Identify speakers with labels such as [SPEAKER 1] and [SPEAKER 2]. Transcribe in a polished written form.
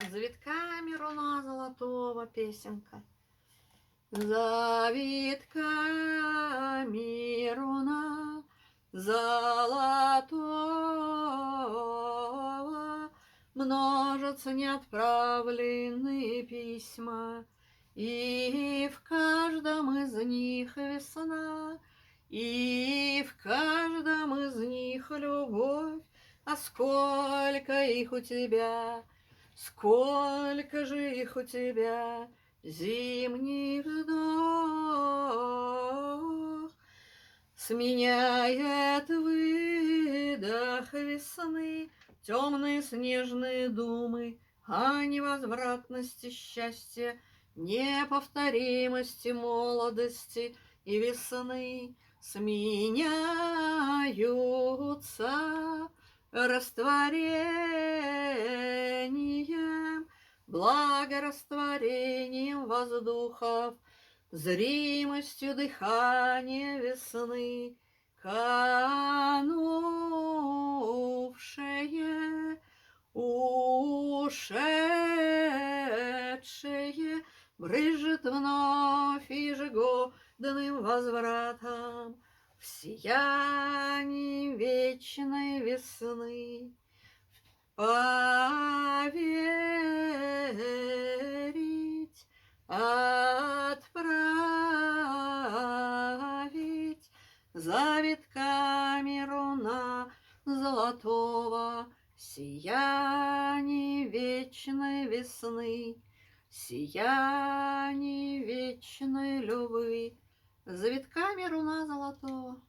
[SPEAKER 1] Завитками руна золотого песенка. Завитками руна золотого множатся неотправленные письма, и в каждом из них весна, и в каждом из них любовь. А сколько их у тебя, сколько же их у тебя, зимний вздох сменяет выдох весны, темные снежные думы о невозвратности счастья, неповторимости молодости и весны сменяются растворением, благорастворением воздухов, зримостью дыхания весны, канувшее, ушедшее брызжет вновь ежегодным возвратом в сиянии вечной весны. Поверить, отправить завитками руна золотого сияние вечной весны, сияние вечной любви. Завитками руна золотого.